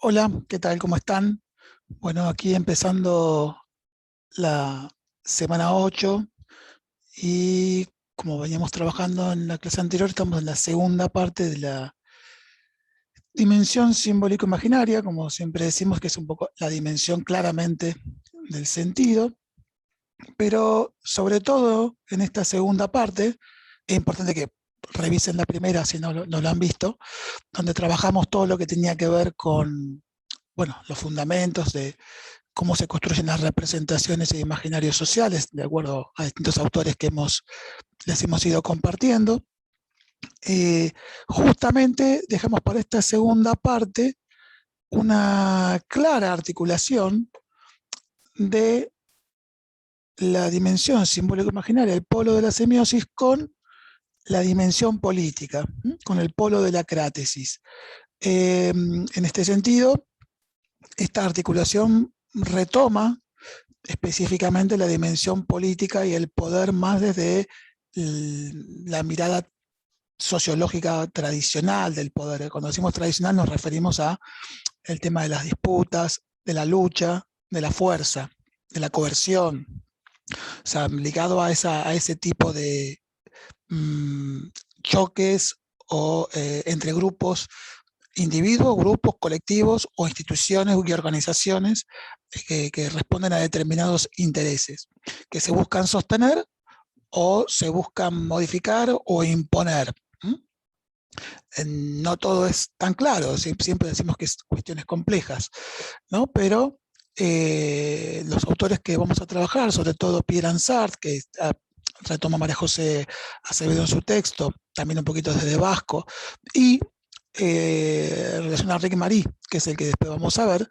Hola, ¿qué tal? ¿Cómo están? Bueno, aquí empezando la semana 8 y como veníamos trabajando en la clase anterior, estamos en la segunda parte de la dimensión simbólico-imaginaria, como siempre decimos que es un poco la dimensión claramente del sentido, pero sobre todo en esta segunda parte, es importante que revisen la primera si no lo han visto, donde trabajamos todo lo que tenía que ver con, bueno, los fundamentos de cómo se construyen las representaciones e imaginarios sociales, de acuerdo a distintos autores que les hemos ido compartiendo. Justamente dejamos para esta segunda parte una clara articulación de la dimensión simbólico-imaginaria, el polo de la semiosis, con la dimensión política, con el polo de la crátesis. En este sentido, esta articulación retoma específicamente la dimensión política y el poder más desde la mirada sociológica tradicional del poder. Cuando decimos tradicional nos referimos a el tema de las disputas, de la lucha, de la fuerza, de la coerción, o sea, ligado a ese tipo de choques o entre grupos, individuos, grupos, colectivos o instituciones y organizaciones que responden a determinados intereses que se buscan sostener o se buscan modificar o imponer. No todo es tan claro, siempre decimos que es cuestiones complejas, ¿no? Pero los autores que vamos a trabajar, sobre todo Pierre Ansart, que retoma María José Acevedo en su texto, también un poquito desde Vasco, y en relación a Rick Marie, que es el que después vamos a ver,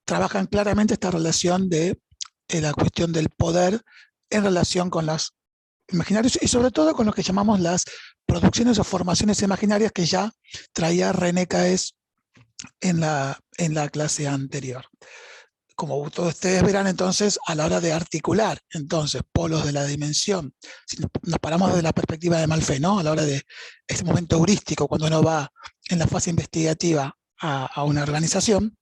trabajan claramente esta relación de la cuestión del poder en relación con las imaginarios y sobre todo con lo que llamamos las producciones o formaciones imaginarias que ya traía René Caes en la clase anterior. Como todos ustedes verán entonces, a la hora de articular entonces polos de la dimensión, si nos paramos desde la perspectiva de Malfay, ¿no? A la hora de este momento heurístico, cuando uno va en la fase investigativa a una organización,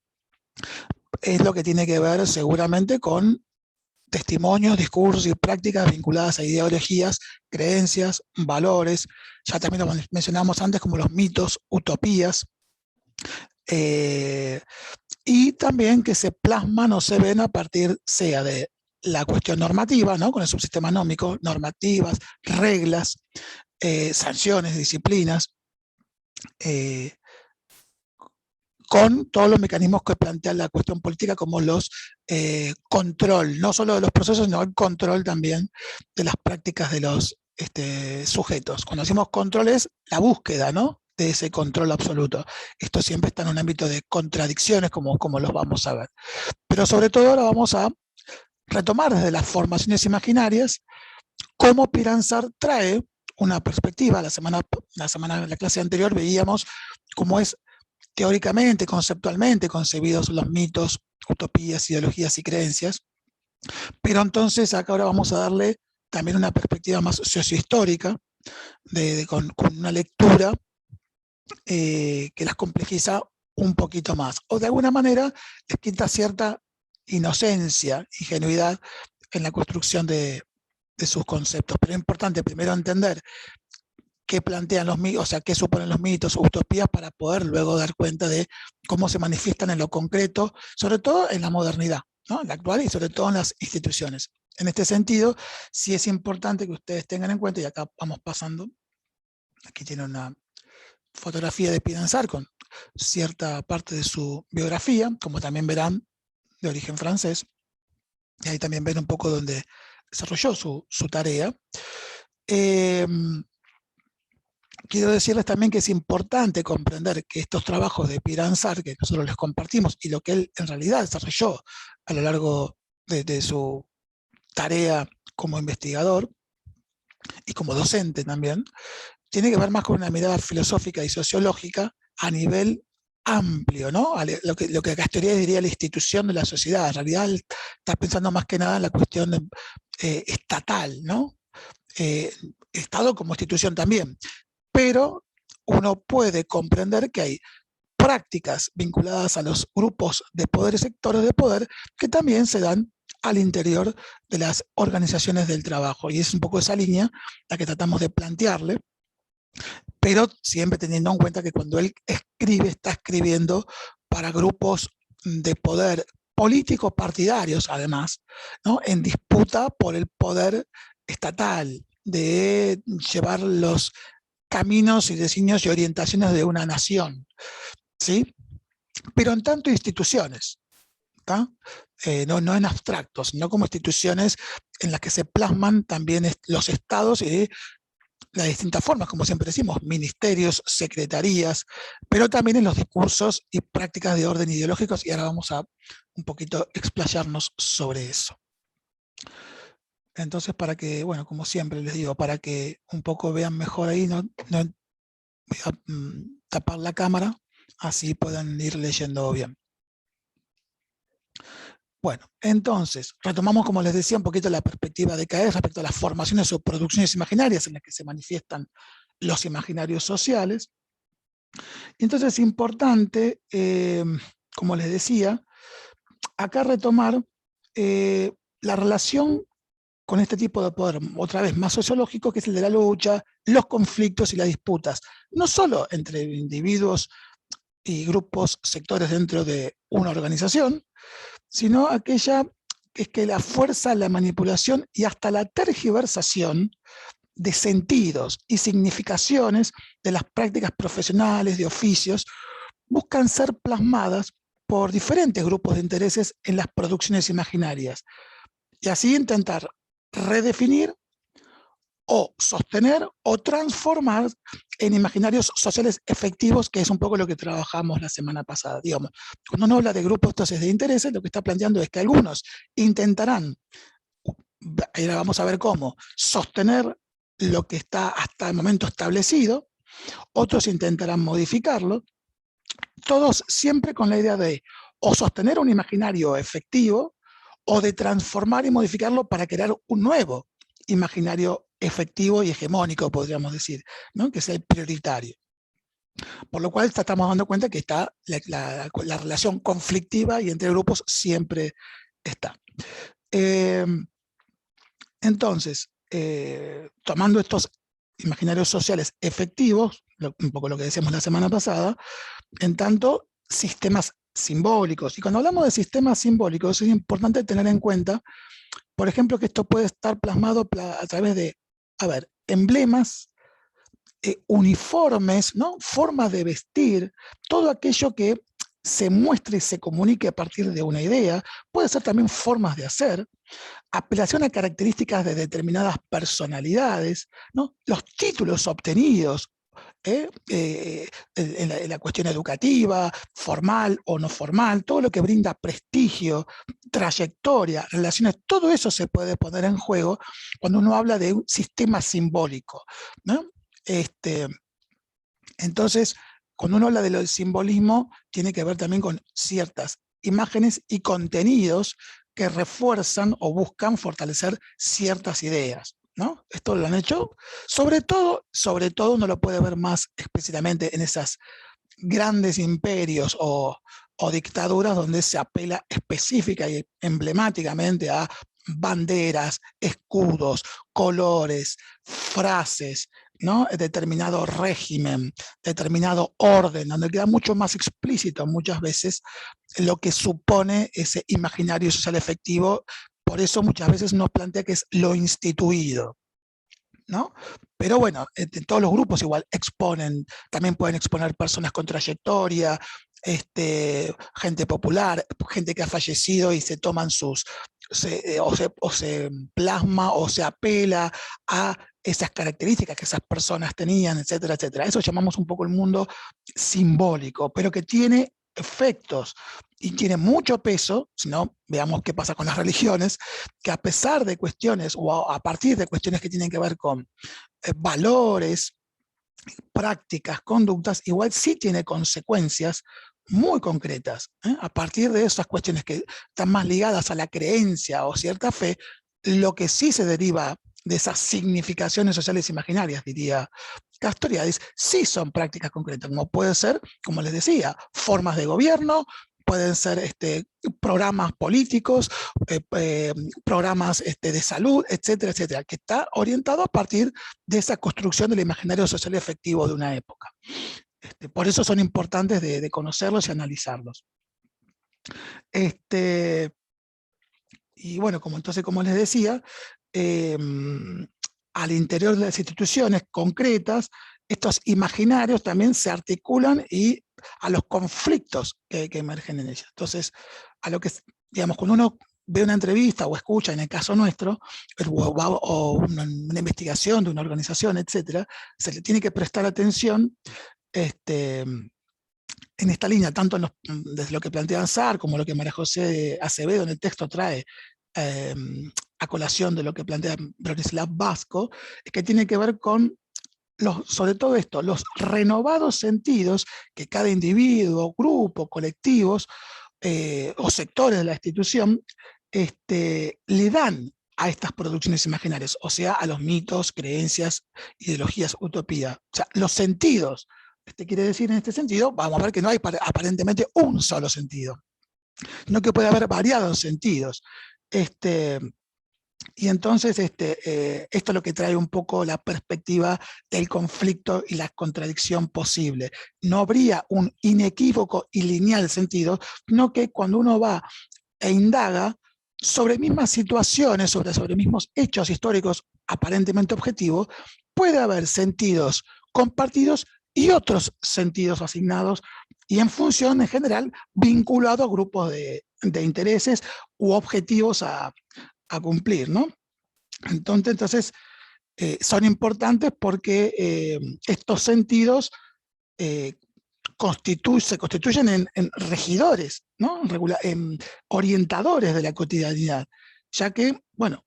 es lo que tiene que ver seguramente con testimonios, discursos y prácticas vinculadas a ideologías, creencias, valores, ya también lo mencionamos antes como los mitos, utopías, eh, y también que se plasman o se ven a partir sea de la cuestión normativa, ¿no? Con el subsistema nómico, normativas, reglas, sanciones, disciplinas, eh, con todos los mecanismos que plantea la cuestión política como los control, no solo de los procesos, sino el control también de las prácticas de los sujetos. Cuando decimos control es la búsqueda, ¿no? De ese control absoluto. Esto siempre está en un ámbito de contradicciones, como los vamos a ver. Pero sobre todo ahora vamos a retomar desde las formaciones imaginarias cómo Piransart trae una perspectiva. La clase anterior veíamos cómo es teóricamente, conceptualmente concebidos los mitos, utopías, ideologías y creencias, pero entonces acá ahora vamos a darle también una perspectiva más sociohistórica, con una lectura que las complejiza un poquito más, o de alguna manera les quita cierta inocencia, ingenuidad en la construcción de sus conceptos. Pero es importante primero entender qué plantean los mitos, o sea, qué suponen los mitos o utopías para poder luego dar cuenta de cómo se manifiestan en lo concreto, sobre todo en la modernidad, ¿no? En la actual y sobre todo en las instituciones. En este sentido, sí es importante que ustedes tengan en cuenta, y acá vamos pasando, aquí tiene una fotografía de Piransart con cierta parte de su biografía, como también verán, de origen francés, y ahí también ven un poco donde desarrolló su tarea. Quiero decirles también que es importante comprender que estos trabajos de Piransart, que nosotros les compartimos, y lo que él en realidad desarrolló a lo largo de su tarea como investigador y como docente también, tiene que ver más con una mirada filosófica y sociológica a nivel amplio, ¿no? Lo que Castoriadis diría la institución de la sociedad. En realidad él está pensando más que nada en la cuestión estatal, ¿no? Estado como institución también, pero uno puede comprender que hay prácticas vinculadas a los grupos de poder y sectores de poder que también se dan al interior de las organizaciones del trabajo. Y es un poco esa línea la que tratamos de plantearle, pero siempre teniendo en cuenta que cuando él escribe, está escribiendo para grupos de poder políticos partidarios, además, ¿no? En disputa por el poder estatal, de llevar los caminos y designios y orientaciones de una nación, ¿sí? Pero en tanto instituciones, no en abstractos, sino como instituciones en las que se plasman también los estados y las distintas formas, como siempre decimos, ministerios, secretarías, pero también en los discursos y prácticas de orden ideológicos, y ahora vamos a un poquito explayarnos sobre eso. Entonces, para que, bueno, como siempre les digo, para que un poco vean mejor ahí, no voy a tapar la cámara, así puedan ir leyendo bien. Bueno, entonces, retomamos, como les decía, un poquito la perspectiva de Caer respecto a las formaciones o producciones imaginarias en las que se manifiestan los imaginarios sociales. Y entonces es importante, como les decía, acá retomar la relación con este tipo de poder, otra vez más sociológico, que es el de la lucha, los conflictos y las disputas, no solo entre individuos y grupos, sectores dentro de una organización, sino aquella que es que la fuerza, la manipulación y hasta la tergiversación de sentidos y significaciones de las prácticas profesionales, de oficios, buscan ser plasmadas por diferentes grupos de intereses en las producciones imaginarias, y así intentar redefinir o sostener o transformar en imaginarios sociales efectivos, que es un poco lo que trabajamos la semana pasada. Digamos, cuando uno habla de grupos entonces de intereses, lo que está planteando es que algunos intentarán, ahora vamos a ver cómo, sostener lo que está hasta el momento establecido, otros intentarán modificarlo, todos siempre con la idea de o sostener un imaginario efectivo o de transformar y modificarlo para crear un nuevo imaginario efectivo y hegemónico, podríamos decir, ¿no? Que sea el prioritario. Por lo cual estamos dando cuenta que está la relación conflictiva y entre grupos siempre está. Entonces, tomando estos imaginarios sociales efectivos, un poco lo que decíamos la semana pasada, en tanto sistemas simbólicos. Y cuando hablamos de sistemas simbólicos es importante tener en cuenta, por ejemplo, que esto puede estar plasmado a través de, emblemas, uniformes, ¿no? Formas de vestir, todo aquello que se muestre y se comunique a partir de una idea, puede ser también formas de hacer, apelación a características de determinadas personalidades, ¿no? Los títulos obtenidos, en la cuestión educativa, formal o no formal, todo lo que brinda prestigio, trayectoria, relaciones, todo eso se puede poner en juego cuando uno habla de un sistema simbólico, ¿no? Entonces, cuando uno habla de lo del simbolismo, tiene que ver también con ciertas imágenes y contenidos que refuerzan o buscan fortalecer ciertas ideas, ¿no? Esto lo han hecho, sobre todo uno lo puede ver más explícitamente en esas grandes imperios o dictaduras donde se apela específica y emblemáticamente a banderas, escudos, colores, frases, ¿no? Determinado régimen, determinado orden, donde queda mucho más explícito muchas veces lo que supone ese imaginario social efectivo. Por eso muchas veces nos plantea que es lo instituido, ¿no? Pero bueno, todos los grupos igual exponen, también pueden exponer personas con trayectoria, gente popular, gente que ha fallecido y se toman o se plasma o se apela a esas características que esas personas tenían, etcétera, etcétera. Eso llamamos un poco el mundo simbólico, pero que tiene efectos y tiene mucho peso, si no, veamos qué pasa con las religiones, que a pesar de cuestiones o a partir de cuestiones que tienen que ver con valores, prácticas, conductas, igual sí tiene consecuencias muy concretas. A partir de esas cuestiones que están más ligadas a la creencia o cierta fe, lo que sí se deriva de esas significaciones sociales imaginarias, diría Castoriadis, sí son prácticas concretas, como puede ser, como les decía, formas de gobierno, pueden ser programas políticos, programas de salud, etcétera, etcétera, que está orientado a partir de esa construcción del imaginario social efectivo de una época. Por eso son importantes de conocerlos y analizarlos. Y bueno, entonces, como les decía, al interior de las instituciones concretas, estos imaginarios también se articulan y a los conflictos que emergen en ellas. Entonces, a lo que, digamos, cuando uno ve una entrevista o escucha, en el caso nuestro, o una investigación de una organización, etcétera, se le tiene que prestar atención en esta línea, tanto desde lo que plantea SAR como lo que María José Acevedo en el texto trae a colación de lo que plantea Bronislav Vasco, es que tiene que ver con, sobre todo esto, los renovados sentidos que cada individuo, grupo, colectivos o sectores de la institución le dan a estas producciones imaginarias, o sea, a los mitos, creencias, ideologías, utopía. O sea, los sentidos. Quiere decir en este sentido, vamos a ver que no hay aparentemente un solo sentido, sino que puede haber variados sentidos. Y entonces esto es lo que trae un poco la perspectiva del conflicto y la contradicción posible. No habría un inequívoco y lineal sentido, sino que cuando uno va e indaga sobre mismas situaciones, sobre mismos hechos históricos aparentemente objetivos, puede haber sentidos compartidos y otros sentidos asignados, y en función, en general, vinculado a grupos de intereses u objetivos a cumplir, ¿no? Entonces son importantes porque estos sentidos se constituyen en regidores, ¿no? En orientadores de la cotidianidad, ya que, bueno,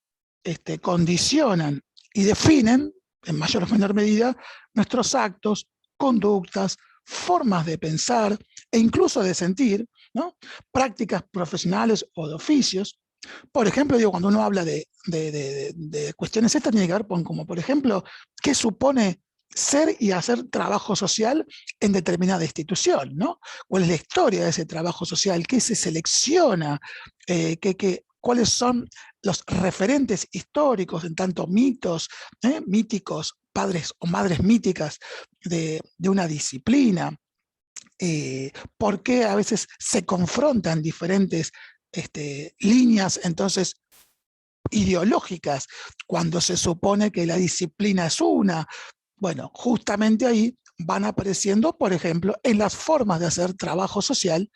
condicionan y definen, en mayor o menor medida, nuestros actos, conductas, formas de pensar e incluso de sentir, ¿no? Prácticas profesionales o de oficios. Por ejemplo, digo, cuando uno habla de cuestiones estas, tiene que ver con, como por ejemplo, qué supone ser y hacer trabajo social en determinada institución, ¿no? ¿Cuál es la historia de ese trabajo social? ¿Qué se selecciona? ¿Cuáles son los referentes históricos, en tanto mitos, míticos, padres o madres míticas de una disciplina? ¿Por qué a veces se confrontan diferentes líneas, entonces, ideológicas, cuando se supone que la disciplina es una? Bueno, justamente ahí van apareciendo, por ejemplo, en las formas de hacer trabajo social,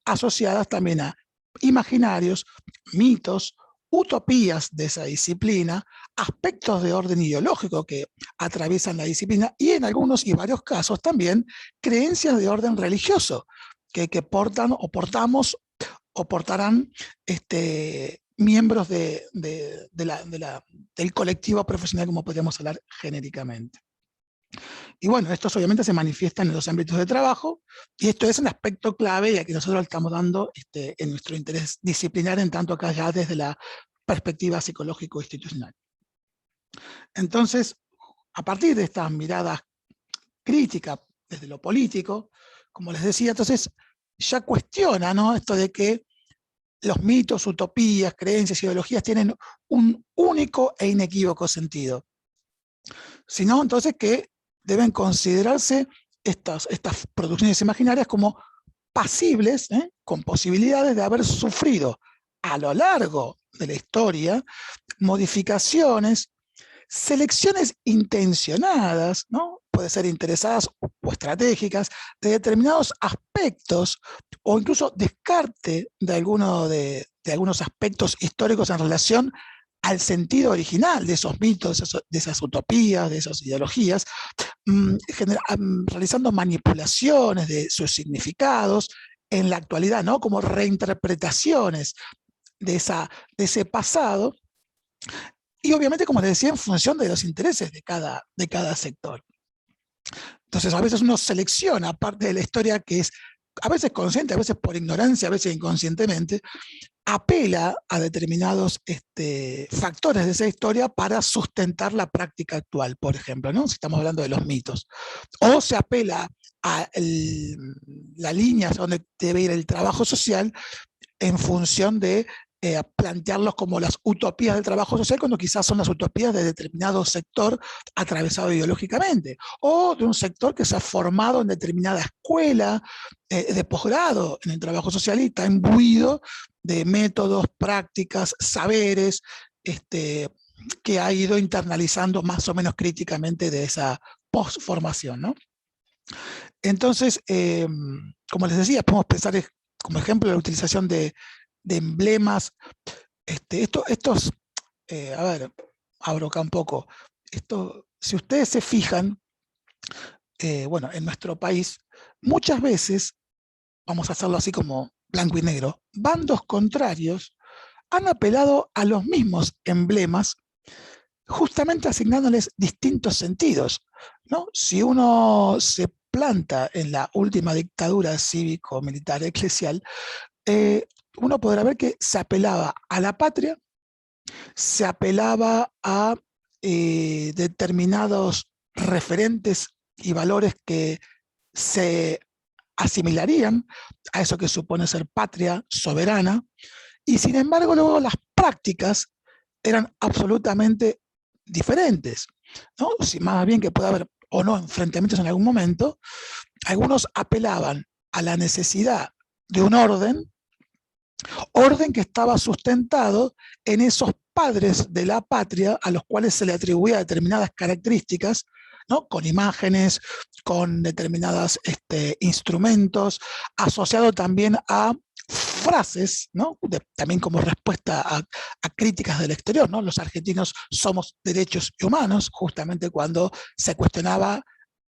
asociadas también a imaginarios, mitos, utopías de esa disciplina, aspectos de orden ideológico que atraviesan la disciplina y en algunos y varios casos también creencias de orden religioso que portan o portamos o portarán miembros del colectivo profesional, como podríamos hablar genéricamente. Y bueno, estos obviamente se manifiestan en los ámbitos de trabajo, y esto es un aspecto clave y a que nosotros le estamos dando en nuestro interés disciplinar, en tanto acá ya desde la perspectiva psicológico-institucional. Entonces, a partir de estas miradas críticas desde lo político, como les decía, entonces ya cuestiona, ¿no?, esto de que los mitos, utopías, creencias, ideologías tienen un único e inequívoco sentido, sino entonces que deben considerarse estas producciones imaginarias como pasibles, con posibilidades de haber sufrido a lo largo de la historia modificaciones, selecciones intencionadas, ¿no? Puede ser interesadas o estratégicas, de determinados aspectos, o incluso descarte de algunos aspectos históricos en relación al sentido original de esos mitos, de esas utopías, de esas ideologías, realizando manipulaciones de sus significados en la actualidad, ¿no?, como reinterpretaciones de ese pasado, y obviamente, como les decía, en función de los intereses de cada sector. Entonces, a veces uno selecciona parte de la historia que es a veces consciente, a veces por ignorancia, a veces inconscientemente, apela a determinados factores de esa historia para sustentar la práctica actual, por ejemplo, ¿no? Si estamos hablando de los mitos. O se apela a la línea hacia donde debe ir el trabajo social en función de plantearlos como las utopías del trabajo social, cuando quizás son las utopías de determinado sector atravesado ideológicamente, o de un sector que se ha formado en determinada escuela de posgrado en el trabajo social y está imbuido de métodos, prácticas, saberes, que ha ido internalizando más o menos críticamente de esa postformación, ¿no? Entonces, como les decía, podemos pensar como ejemplo la utilización de emblemas. Estos, a ver, abro acá un poco. Si ustedes se fijan, bueno, en nuestro país, muchas veces, vamos a hacerlo así como blanco y negro, bandos contrarios han apelado a los mismos emblemas, justamente asignándoles distintos sentidos, ¿no? Si uno se planta en la última dictadura cívico-militar eclesial, uno podrá ver que se apelaba a la patria, se apelaba a determinados referentes y valores que se asimilarían a eso que supone ser patria soberana, y sin embargo luego las prácticas eran absolutamente diferentes, ¿no? Si más bien que puede haber o no enfrentamientos en algún momento, algunos apelaban a la necesidad de un orden que estaba sustentado en esos padres de la patria a los cuales se le atribuía determinadas características, ¿no? Con imágenes, con determinados instrumentos, asociado también a frases, ¿no? También como respuesta a críticas del exterior, ¿no? Los argentinos somos derechos humanos, justamente cuando se cuestionaba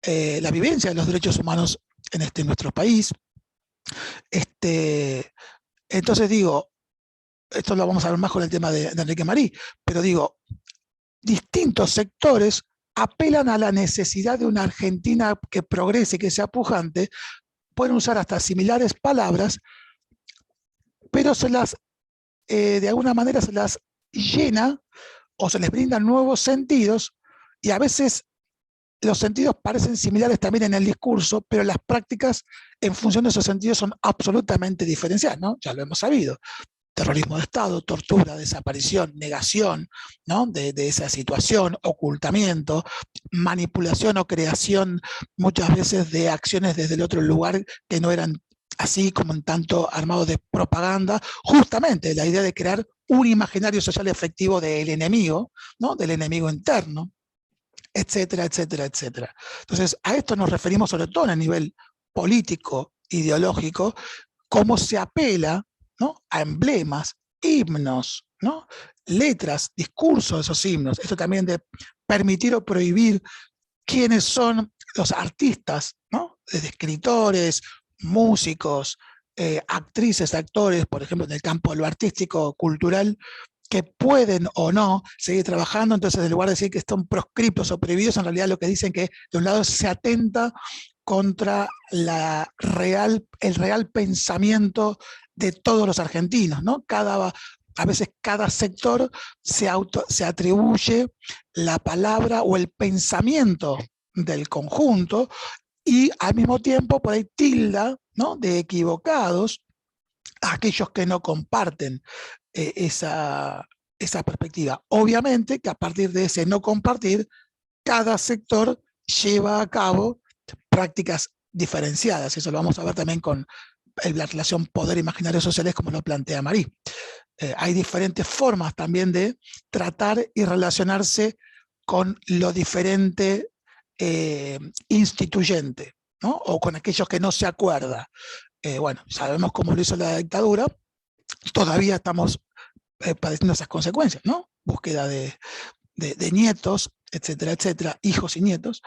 la vivencia de los derechos humanos en nuestro país. Entonces digo, esto lo vamos a ver más con el tema de Enrique Marí, pero digo, distintos sectores apelan a la necesidad de una Argentina que progrese, que sea pujante, pueden usar hasta similares palabras, pero de alguna manera se las llena o se les brindan nuevos sentidos, y a veces los sentidos parecen similares también en el discurso, pero las prácticas en función de esos sentidos son absolutamente diferenciadas, ¿no? Ya lo hemos sabido. Terrorismo de Estado, tortura, desaparición, negación, ¿no? de esa situación, ocultamiento, manipulación o creación muchas veces de acciones desde el otro lugar que no eran así como en tanto armados de propaganda, justamente la idea de crear un imaginario social efectivo del enemigo, ¿no? Del enemigo interno, etcétera, etcétera, etcétera. Entonces, a esto nos referimos sobre todo a nivel político, ideológico, cómo se apela, ¿no? A emblemas, himnos, ¿no? Letras, discursos de esos himnos. Esto también de permitir o prohibir quiénes son los artistas, ¿no? Desde escritores, músicos, actrices, actores, por ejemplo, en el campo de lo artístico, cultural, que pueden o no seguir trabajando. Entonces, en lugar de decir que están proscriptos o prohibidos, en realidad lo que dicen que de un lado se atenta contra el real pensamiento de todos los argentinos, ¿no? A veces cada sector se atribuye la palabra o el pensamiento del conjunto, y al mismo tiempo por ahí tilda, ¿no? De equivocados a aquellos que no comparten esa perspectiva. Obviamente que a partir de ese no compartir, cada sector lleva a cabo prácticas diferenciadas. Eso lo vamos a ver también con la relación poder-imaginarios sociales, como lo plantea Marí. Hay diferentes formas también de tratar y relacionarse con lo diferente instituyente, ¿no? O con aquellos que no se acuerda. Bueno, sabemos cómo lo hizo la dictadura, todavía estamos padeciendo esas consecuencias, ¿no? Búsqueda de nietos, etcétera, etcétera, hijos y nietos.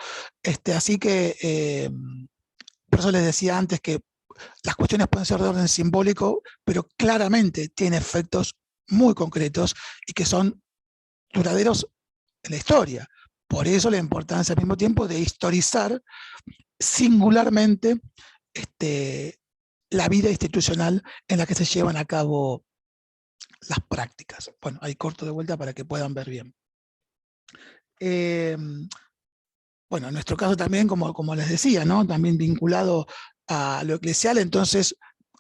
Así que, por eso les decía antes que las cuestiones pueden ser de orden simbólico, pero claramente tienen efectos muy concretos y que son duraderos en la historia. Por eso la importancia al mismo tiempo de historizar singularmente la vida institucional en la que se llevan a cabo las prácticas. Bueno, ahí corto de vuelta para que puedan ver bien. Bueno, en nuestro caso también, como les decía, ¿no? También vinculado a lo eclesial, entonces,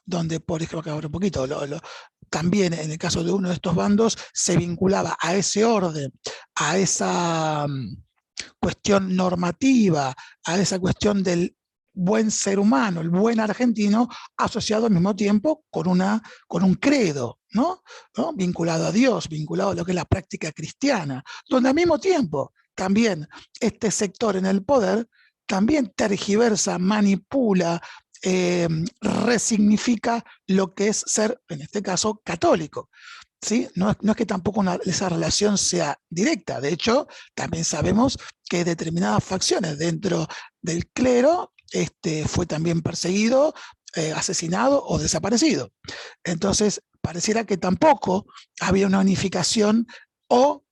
donde, por ejemplo, acá ahora un poquito, también en el caso de uno de estos bandos, se vinculaba a ese orden, a esa cuestión normativa, a esa cuestión del buen ser humano, el buen argentino, asociado al mismo tiempo con un credo, ¿no? Vinculado a Dios, vinculado a lo que es la práctica cristiana, donde al mismo tiempo también este sector en el poder también tergiversa, manipula, resignifica lo que es ser, en este caso, católico. ¿Sí? No es que tampoco esa relación sea directa, de hecho, también sabemos que determinadas facciones dentro del clero fue también perseguido, asesinado o desaparecido. Entonces, pareciera que tampoco había una unificación o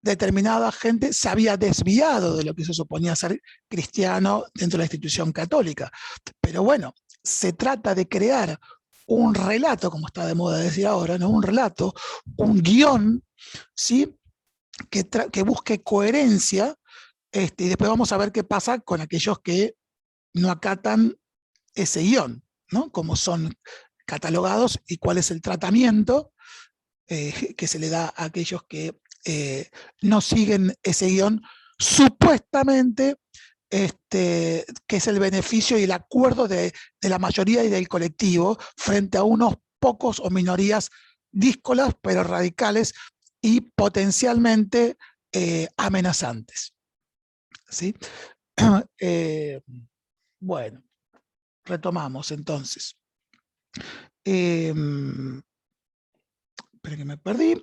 determinada gente se había desviado de lo que se suponía ser cristiano dentro de la institución católica. Pero bueno, se trata de crear un relato, como está de moda decir ahora, ¿no? Un relato, un guión, ¿sí? que busque coherencia, y después vamos a ver qué pasa con aquellos que no acatan ese guión, ¿no? Cómo son catalogados y cuál es el tratamiento que se le da a aquellos que no siguen ese guión, supuestamente que es el beneficio y el acuerdo de la mayoría y del colectivo frente a unos pocos o minorías díscolas, pero radicales y potencialmente amenazantes. ¿Sí? Bueno, retomamos entonces. Espera que me perdí,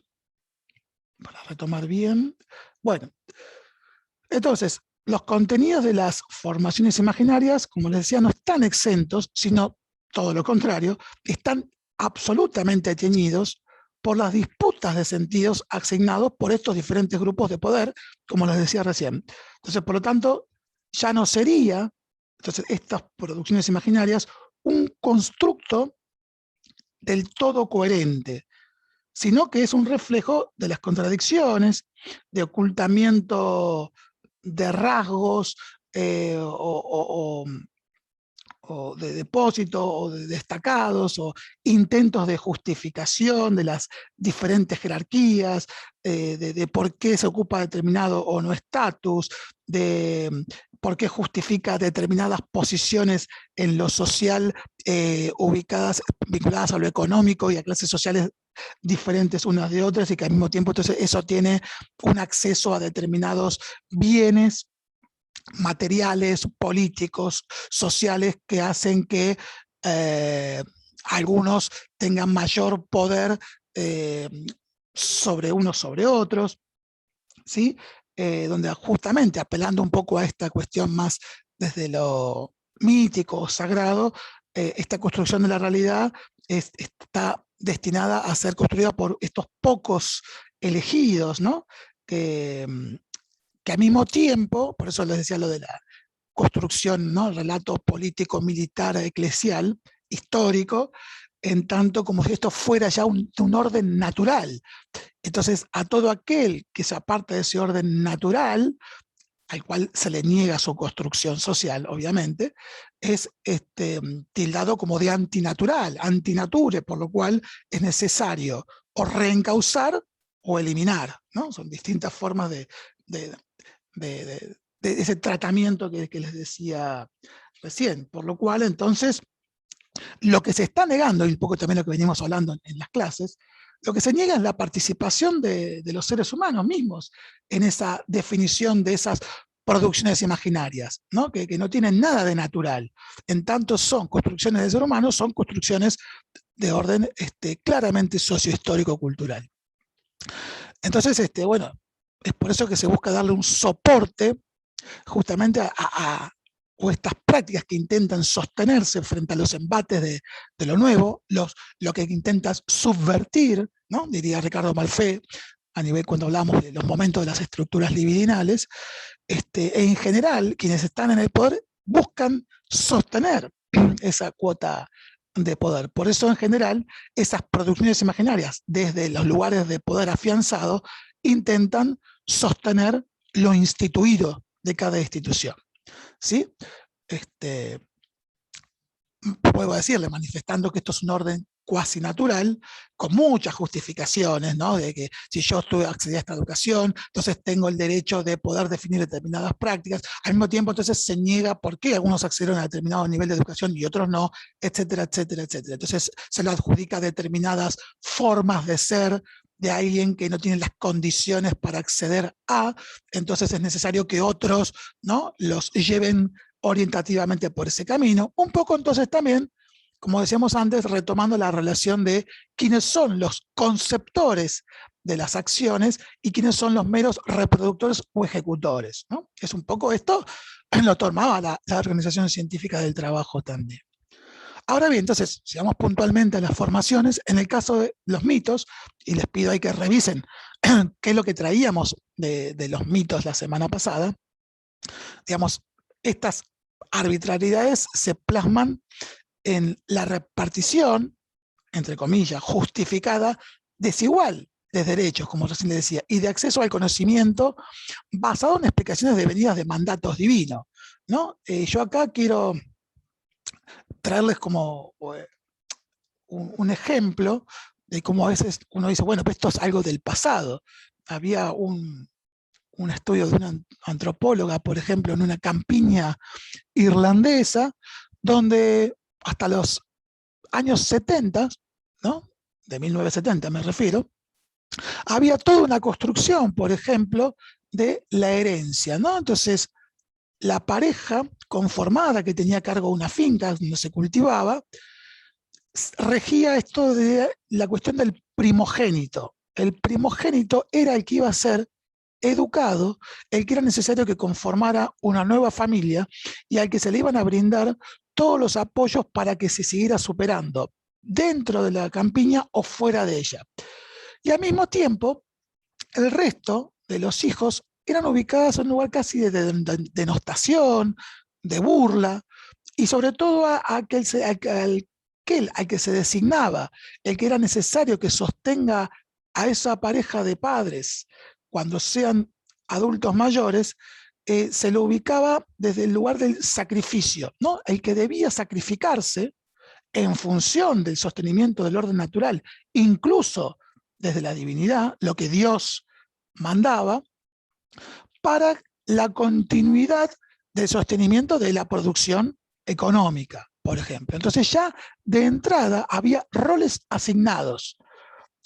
para retomar bien. Bueno, entonces, los contenidos de las formaciones imaginarias, como les decía, no están exentos, sino todo lo contrario, están absolutamente teñidos por las disputas de sentidos asignados por estos diferentes grupos de poder, como les decía recién. Entonces, por lo tanto, ya no sería, entonces, estas producciones imaginarias, un constructo del todo coherente, sino que es un reflejo de las contradicciones, de ocultamiento de rasgos o de depósito o de destacados o intentos de justificación de las diferentes jerarquías, de por qué se ocupa determinado o no estatus, de por qué justifica determinadas posiciones en lo social ubicadas, vinculadas a lo económico y a clases sociales diferentes unas de otras, y que al mismo tiempo entonces eso tiene un acceso a determinados bienes materiales, políticos, sociales, que hacen que algunos tengan mayor poder sobre unos sobre otros, ¿sí? Donde justamente apelando un poco a esta cuestión más desde lo mítico o sagrado, esta construcción de la realidad está destinada a ser construida por estos pocos elegidos, ¿no? Que al mismo tiempo, por eso les decía lo de la construcción, ¿no? El relato político, militar, eclesial, histórico, en tanto como si esto fuera ya un orden natural. Entonces, a todo aquel que se aparte de ese orden natural, al cual se le niega su construcción social, obviamente, es tildado como de antinatural, antinature, por lo cual es necesario o reencauzar o eliminar, ¿no? Son distintas formas de ese tratamiento que les decía recién, por lo cual entonces lo que se está negando, y un poco también lo que venimos hablando en las clases, lo que se niega es la participación de los seres humanos mismos en esa definición de esas producciones imaginarias, ¿no? Que no tienen nada de natural. En tanto son construcciones de ser humano, son construcciones de orden claramente sociohistórico-cultural. Entonces, bueno, es por eso que se busca darle un soporte justamente o estas prácticas que intentan sostenerse frente a los embates de lo nuevo, lo que intentas subvertir, ¿no? Diría Ricardo Malfé, a nivel cuando hablamos de los momentos de las estructuras libidinales, en general, quienes están en el poder buscan sostener esa cuota de poder. Por eso, en general, esas producciones imaginarias, desde los lugares de poder afianzado, intentan sostener lo instituido de cada institución. ¿Sí? Puedo decirle, manifestando que esto es un orden cuasi natural, con muchas justificaciones, ¿no? De que si yo accedí a esta educación, entonces tengo el derecho de poder definir determinadas prácticas. Al mismo tiempo, entonces se niega por qué algunos accedieron a determinado nivel de educación y otros no, etcétera, etcétera, etcétera. Entonces se le adjudica determinadas formas de ser de alguien que no tiene las condiciones para acceder a, entonces es necesario que otros, ¿no?, los lleven orientativamente por ese camino. Un poco entonces también, como decíamos antes, retomando la relación de quiénes son los conceptores de las acciones y quiénes son los meros reproductores o ejecutores, ¿no? Es un poco esto, lo tomaba la Organización Científica del Trabajo también. Ahora bien, entonces, si vamos puntualmente a las formaciones, en el caso de los mitos, y les pido ahí que revisen qué es lo que traíamos de los mitos la semana pasada, digamos, estas arbitrariedades se plasman en la repartición, entre comillas, justificada, desigual de derechos, como recién le decía, y de acceso al conocimiento basado en explicaciones devenidas de mandatos divinos, ¿no? Yo acá quiero traerles como un ejemplo de cómo a veces uno dice, bueno, pues esto es algo del pasado. Había un estudio de una antropóloga, por ejemplo, en una campiña irlandesa, donde hasta los años 70, ¿no?, de 1970 me refiero, había toda una construcción, por ejemplo, de la herencia, ¿no? Entonces, la pareja conformada que tenía a cargo una finca donde se cultivaba, regía esto de la cuestión del primogénito. El primogénito era el que iba a ser educado, el que era necesario que conformara una nueva familia y al que se le iban a brindar todos los apoyos para que se siguiera superando dentro de la campiña o fuera de ella. Y al mismo tiempo, el resto de los hijos eran ubicados en un lugar casi de denostación, de burla, y sobre todo al que se designaba, el que era necesario que sostenga a esa pareja de padres cuando sean adultos mayores, se lo ubicaba desde el lugar del sacrificio, ¿no? El que debía sacrificarse en función del sostenimiento del orden natural, incluso desde la divinidad, lo que Dios mandaba, para la continuidad del sostenimiento de la producción económica, por ejemplo. Entonces ya de entrada había roles asignados,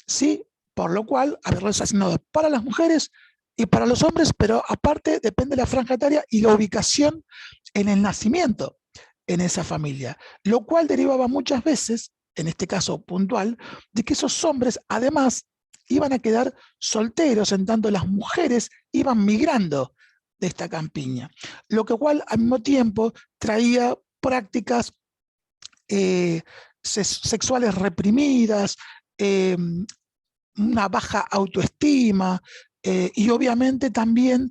¿sí? Por lo cual había roles asignados para las mujeres y para los hombres, pero aparte depende de la franja etaria y la ubicación en el nacimiento en esa familia, lo cual derivaba muchas veces, en este caso puntual, de que esos hombres además iban a quedar solteros, en tanto las mujeres iban migrando de esta campiña, lo que cual al mismo tiempo traía prácticas sexuales reprimidas, una baja autoestima, y obviamente también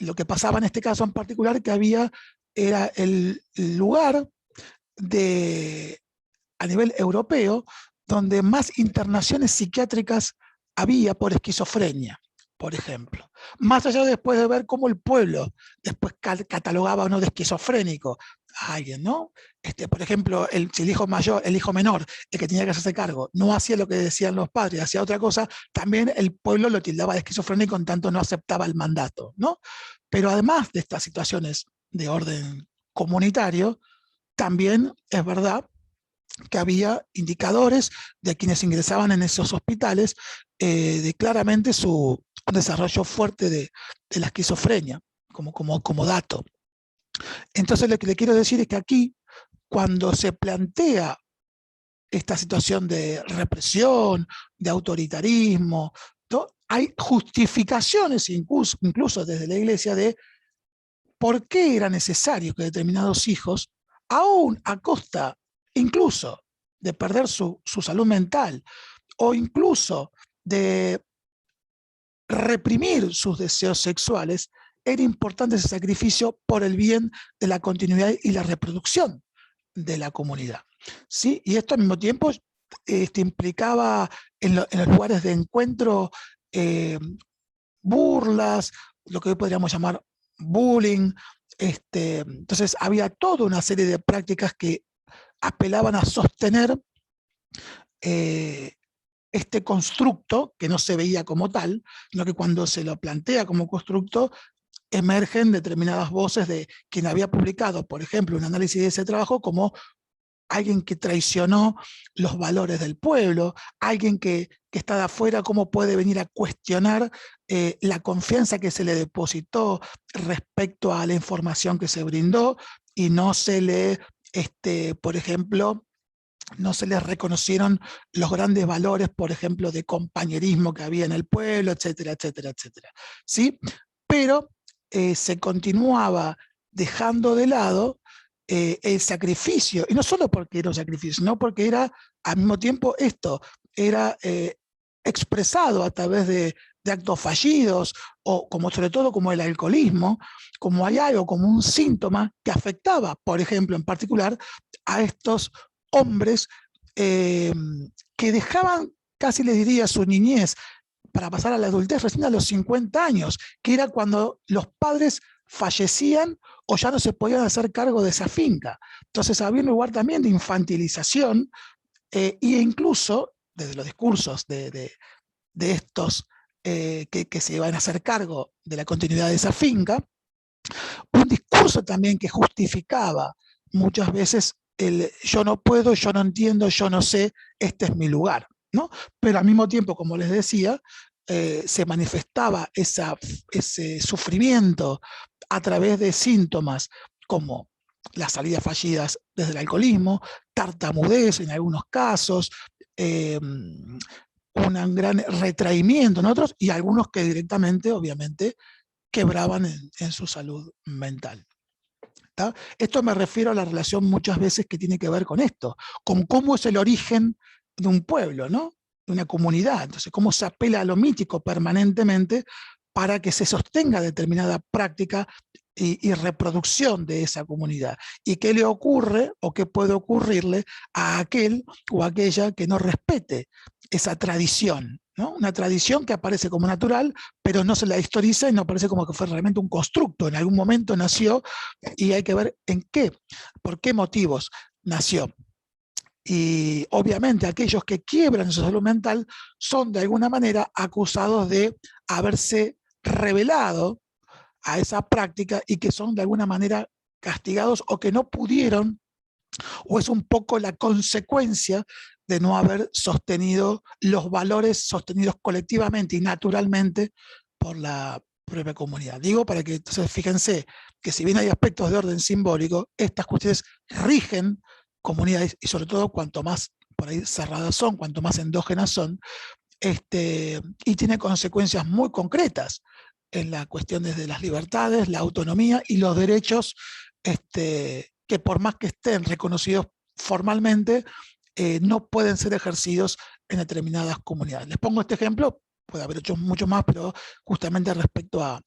lo que pasaba en este caso en particular, que era el lugar a nivel europeo donde más internaciones psiquiátricas había por esquizofrenia, por ejemplo. Más allá después de ver cómo el pueblo después catalogaba o no de esquizofrénico a alguien, ¿no? Por ejemplo, si el hijo mayor, el hijo menor, el que tenía que hacerse cargo, no hacía lo que decían los padres, hacía otra cosa, también el pueblo lo tildaba de esquizofrénico en tanto no aceptaba el mandato, ¿no? Pero además de estas situaciones de orden comunitario, también es verdad que había indicadores de quienes ingresaban en esos hospitales de claramente un desarrollo fuerte de la esquizofrenia, como dato. Entonces lo que le quiero decir es que aquí, cuando se plantea esta situación de represión, de autoritarismo, hay justificaciones incluso desde la Iglesia de por qué era necesario que determinados hijos, aún a costa incluso de perder su salud mental o incluso de reprimir sus deseos sexuales, era importante ese sacrificio por el bien de la continuidad y la reproducción de la comunidad. ¿sí? Y esto al mismo tiempo implicaba en los lugares de encuentro burlas, lo que hoy podríamos llamar bullying. Entonces había toda una serie de prácticas que apelaban a sostener eh, este constructo, que no se veía como tal, sino que cuando se lo plantea como constructo, emergen determinadas voces de quien había publicado, por ejemplo, un análisis de ese trabajo como alguien que traicionó los valores del pueblo, alguien que está de afuera, cómo puede venir a cuestionar la confianza que se le depositó respecto a la información que se brindó y no se le, por ejemplo, no se les reconocieron los grandes valores, por ejemplo, de compañerismo que había en el pueblo, etcétera, etcétera, etcétera. ¿Sí? Pero se continuaba dejando de lado el sacrificio, y no solo porque era un sacrificio, sino porque era al mismo tiempo esto, era expresado a través de actos fallidos, o como sobre todo como el alcoholismo, como hay algo, como un síntoma que afectaba, por ejemplo, en particular, a estos hombres que dejaban, casi les diría, su niñez para pasar a la adultez recién a los 50 años, que era cuando los padres fallecían o ya no se podían hacer cargo de esa finca. Entonces había un lugar también de infantilización e incluso desde los discursos de estos que se iban a hacer cargo de la continuidad de esa finca, un discurso también que justificaba muchas veces el yo no puedo, yo no entiendo, yo no sé, este es mi lugar, ¿no? Pero al mismo tiempo, como les decía, se manifestaba ese sufrimiento a través de síntomas como las salidas fallidas desde el alcoholismo, tartamudez en algunos casos, un gran retraimiento en otros, y algunos que directamente, obviamente, quebraban en su salud mental. ¿Tá? Esto me refiero a la relación muchas veces que tiene que ver con esto, con cómo es el origen de un pueblo, ¿no? De una comunidad. Entonces, cómo se apela a lo mítico permanentemente para que se sostenga determinada práctica y reproducción de esa comunidad. ¿Y qué le ocurre o qué puede ocurrirle a aquel o aquella que no respete esa tradición? ¿No? Una tradición que aparece como natural, pero no se la historiza y no aparece como que fue realmente un constructo. En algún momento nació y hay que ver en qué, por qué motivos nació. Y obviamente aquellos que quiebran su salud mental son de alguna manera acusados de haberse revelado a esa práctica y que son de alguna manera castigados o que no pudieron, o es un poco la consecuencia de no haber sostenido los valores sostenidos colectivamente y naturalmente por la propia comunidad. Digo para que entonces fíjense que si bien hay aspectos de orden simbólico, estas cuestiones rigen comunidades y sobre todo cuanto más por ahí cerradas son, cuanto más endógenas son, y tiene consecuencias muy concretas en la cuestión de las libertades, la autonomía y los derechos que por más que estén reconocidos formalmente, no pueden ser ejercidos en determinadas comunidades. Les pongo este ejemplo, puede haber hecho mucho más, pero justamente respecto a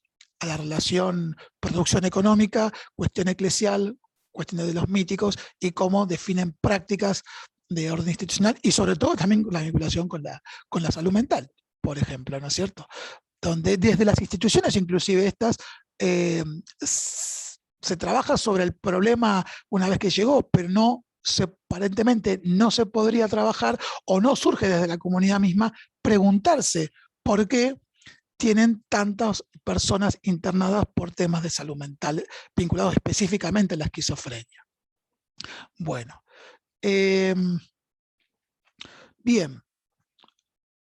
la relación producción económica, cuestión eclesial, cuestiones de los míticos y cómo definen prácticas de orden institucional y sobre todo también la vinculación con la salud mental, por ejemplo, ¿no es cierto? Donde desde las instituciones, inclusive estas, se trabaja sobre el problema una vez que llegó, pero no aparentemente no se podría trabajar o no surge desde la comunidad misma preguntarse por qué tienen tantas personas internadas por temas de salud mental vinculados específicamente a la esquizofrenia. Bueno, bien,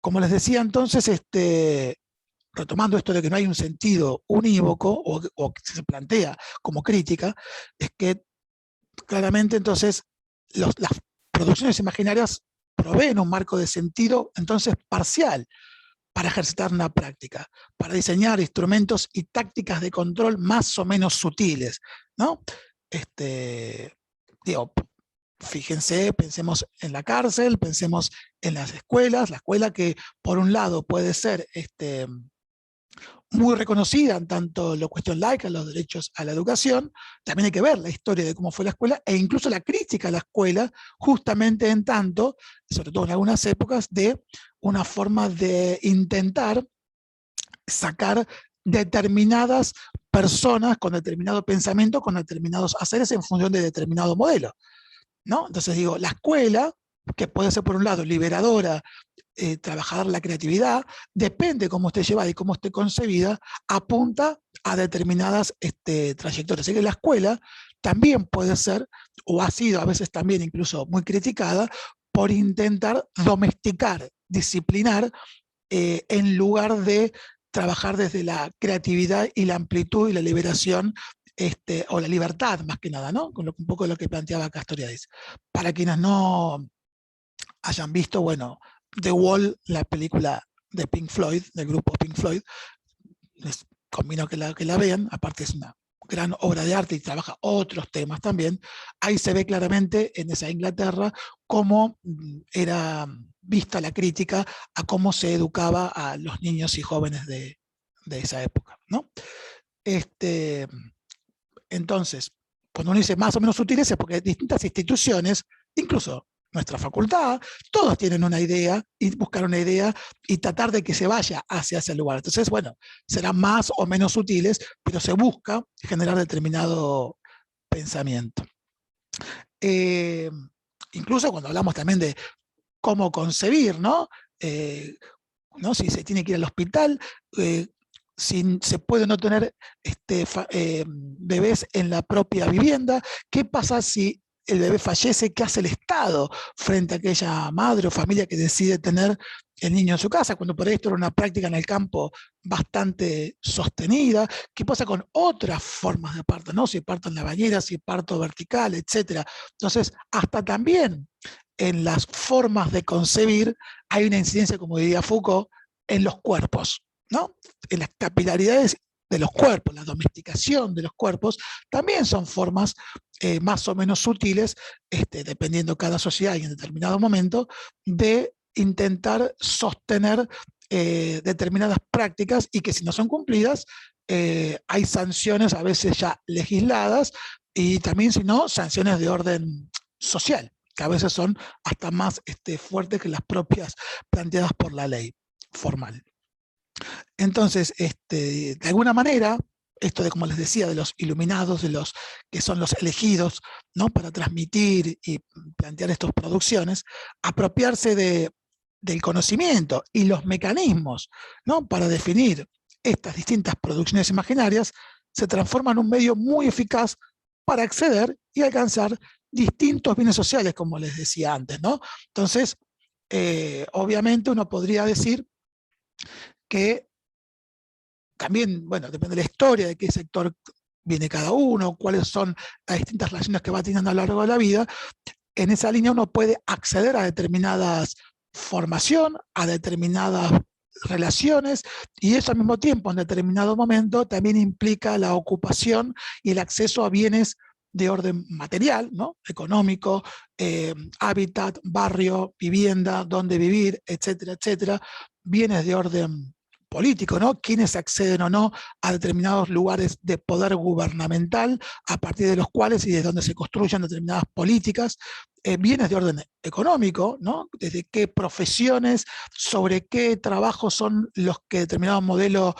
como les decía entonces, retomando esto de que no hay un sentido unívoco o que se plantea como crítica, es que claramente entonces las producciones imaginarias proveen un marco de sentido entonces parcial para ejercitar una práctica, para diseñar instrumentos y tácticas de control más o menos sutiles, ¿no? Digo, fíjense, pensemos en la cárcel, pensemos en las escuelas, la escuela que por un lado puede ser muy reconocida en tanto la cuestión laica, los derechos a la educación. También hay que ver la historia de cómo fue la escuela e incluso la crítica a la escuela, justamente en tanto, sobre todo en algunas épocas, de una forma de intentar sacar determinadas personas con determinado pensamiento, con determinados haceres en función de determinado modelo, ¿no? Entonces digo, la escuela, que puede ser por un lado liberadora, trabajar la creatividad, depende cómo esté llevada y cómo esté concebida, apunta a determinadas trayectorias. Así que la escuela también puede ser, o ha sido a veces también incluso muy criticada, por intentar domesticar, disciplinar, en lugar de trabajar desde la creatividad y la amplitud y la liberación, o la libertad más que nada, ¿no? Con un poco lo que planteaba Castoriadis. Para quienes no hayan visto, bueno, The Wall, la película de Pink Floyd, del grupo Pink Floyd, les convino que la vean, aparte es una gran obra de arte y trabaja otros temas también. Ahí se ve claramente en esa Inglaterra cómo era vista la crítica a cómo se educaba a los niños y jóvenes de esa época, ¿no? Entonces, cuando uno dice más o menos útiles es porque distintas instituciones, incluso nuestra facultad, todos tienen una idea y buscar una idea y tratar de que se vaya hacia ese lugar. Entonces, bueno, serán más o menos útiles, pero se busca generar determinado pensamiento. Incluso cuando hablamos también de cómo concebir, ¿no? ¿No? Si se tiene que ir al hospital, si se puede no tener bebés en la propia vivienda, ¿qué pasa si el bebé fallece? ¿Qué hace el Estado frente a aquella madre o familia que decide tener el niño en su casa, cuando por ahí esto era una práctica en el campo bastante sostenida? ¿Qué pasa con otras formas de parto, ¿no? Si parto en la bañera, si parto vertical, etcétera. Entonces, hasta también en las formas de concebir hay una incidencia, como diría Foucault, en los cuerpos, ¿no? En las capilaridades de los cuerpos, la domesticación de los cuerpos, también son formas más o menos sutiles, dependiendo cada sociedad y en determinado momento, de intentar sostener determinadas prácticas y que si no son cumplidas, hay sanciones a veces ya legisladas y también si no, sanciones de orden social, que a veces son hasta más fuertes que las propias planteadas por la ley formal. Entonces, de alguna manera, esto de, como les decía, de los iluminados, de los que son los elegidos, ¿no? Para transmitir y plantear estas producciones, apropiarse del conocimiento y los mecanismos, ¿no? Para definir estas distintas producciones imaginarias, se transforma en un medio muy eficaz para acceder y alcanzar distintos bienes sociales, como les decía antes, ¿no? Entonces, obviamente uno podría decir que también, bueno, depende de la historia, de qué sector viene cada uno, cuáles son las distintas relaciones que va teniendo a lo largo de la vida. En esa línea uno puede acceder a determinadas formación, a determinadas relaciones, y eso al mismo tiempo, en determinado momento, también implica la ocupación y el acceso a bienes de orden material, ¿no? Económico, hábitat, barrio, vivienda, dónde vivir, etcétera, etcétera, bienes de orden político, ¿no? Quienes acceden o no a determinados lugares de poder gubernamental, a partir de los cuales y de donde se construyen determinadas políticas, bienes de orden económico, ¿no? Desde qué profesiones, sobre qué trabajos son los que determinado modelo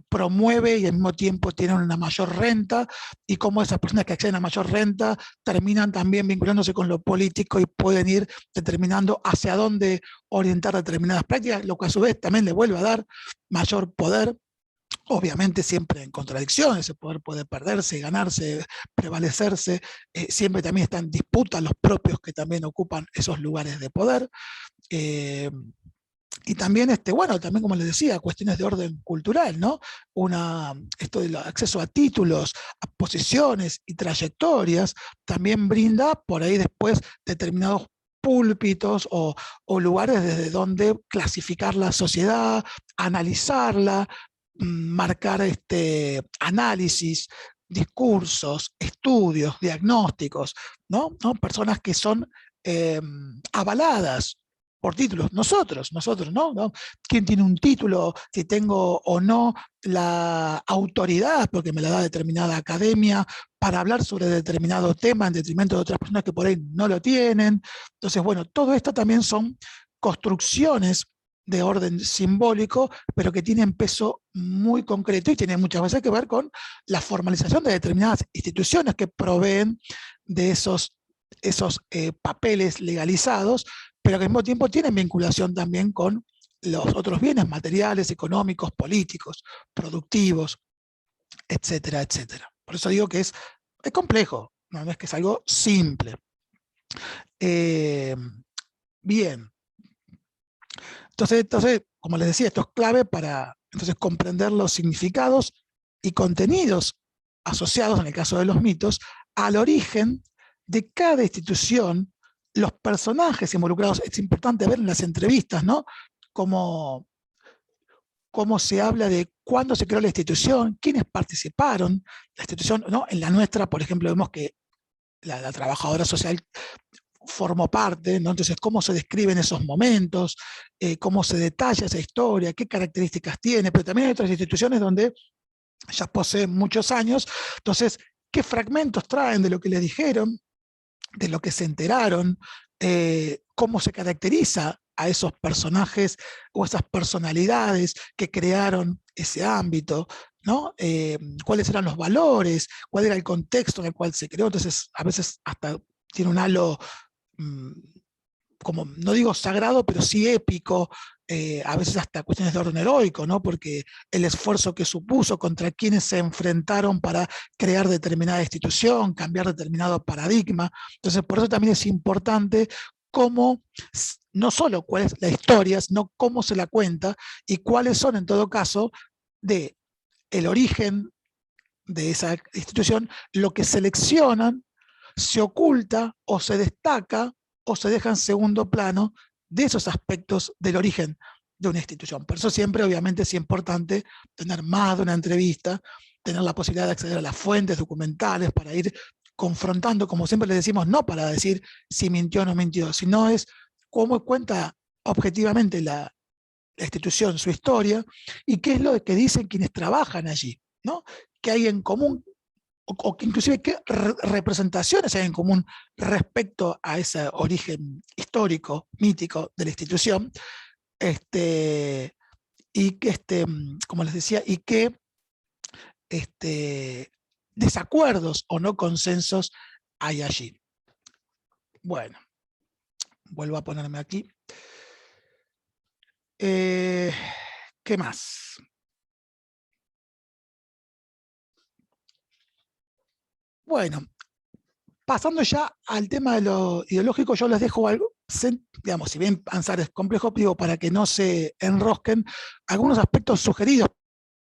promueve y al mismo tiempo tienen una mayor renta, y cómo esas personas que acceden a mayor renta terminan también vinculándose con lo político y pueden ir determinando hacia dónde orientar determinadas prácticas, lo que a su vez también le vuelve a dar mayor poder. Obviamente siempre en contradicción, ese poder puede perderse, ganarse, prevalecerse, siempre también están en disputa los propios que también ocupan esos lugares de poder. Y también, bueno, también como les decía, cuestiones de orden cultural, ¿no? Esto del acceso a títulos, a posiciones y trayectorias, también brinda por ahí después determinados púlpitos o lugares desde donde clasificar la sociedad, analizarla, marcar análisis, discursos, estudios, diagnósticos, ¿no? Personas que son avaladas por títulos, nosotros, ¿no? ¿Quién tiene un título? Si tengo o no la autoridad, porque me la da determinada academia, para hablar sobre determinado tema en detrimento de otras personas que por ahí no lo tienen. Entonces, bueno, todo esto también son construcciones de orden simbólico, pero que tienen peso muy concreto y tienen muchas veces que ver con la formalización de determinadas instituciones que proveen de esos papeles legalizados, pero que al mismo tiempo tienen vinculación también con los otros bienes materiales, económicos, políticos, productivos, etcétera, etcétera. Por eso digo que es complejo, no es que es algo simple. Bien. Entonces, como les decía, esto es clave para comprender los significados y contenidos asociados, en el caso de los mitos, al origen de cada institución, los personajes involucrados. Es importante ver en las entrevistas, ¿no? Cómo se habla de cuándo se creó la institución, quiénes participaron, la institución, ¿no? En la nuestra, por ejemplo, vemos que la trabajadora social formó parte, ¿no? Entonces, cómo se describen esos momentos, cómo se detalla esa historia, qué características tiene, pero también hay otras instituciones donde ya poseen muchos años, entonces, qué fragmentos traen de lo que les dijeron, de lo que se enteraron, cómo se caracteriza a esos personajes o esas personalidades que crearon ese ámbito, ¿no? Cuáles eran los valores, cuál era el contexto en el cual se creó. Entonces, a veces hasta tiene un halo como, no digo sagrado, pero sí épico, a veces hasta cuestiones de orden heroico, ¿no? Porque el esfuerzo que supuso, contra quienes se enfrentaron para crear determinada institución, cambiar determinado paradigma. Entonces, por eso también es importante cómo, no solo cuál es la historia, sino cómo se la cuenta y cuáles son, en todo caso, de el origen de esa institución, lo que seleccionan, se oculta o se destaca o se deja en segundo plano de esos aspectos del origen de una institución. Por eso siempre, obviamente, es importante tener más de una entrevista, tener la posibilidad de acceder a las fuentes documentales para ir confrontando, como siempre les decimos, no para decir si mintió o no mintió, sino es cómo cuenta objetivamente la institución, su historia, y qué es lo que dicen quienes trabajan allí, ¿no? ¿Qué hay en común? O que inclusive qué representaciones hay en común respecto a ese origen histórico, mítico de la institución, y que, como les decía, y qué desacuerdos o no consensos hay allí. Bueno, vuelvo a ponerme aquí. ¿Qué más? Bueno, pasando ya al tema de lo ideológico, yo les dejo algo, digamos, si bien pensar es complejo, digo, para que no se enrosquen, algunos aspectos sugeridos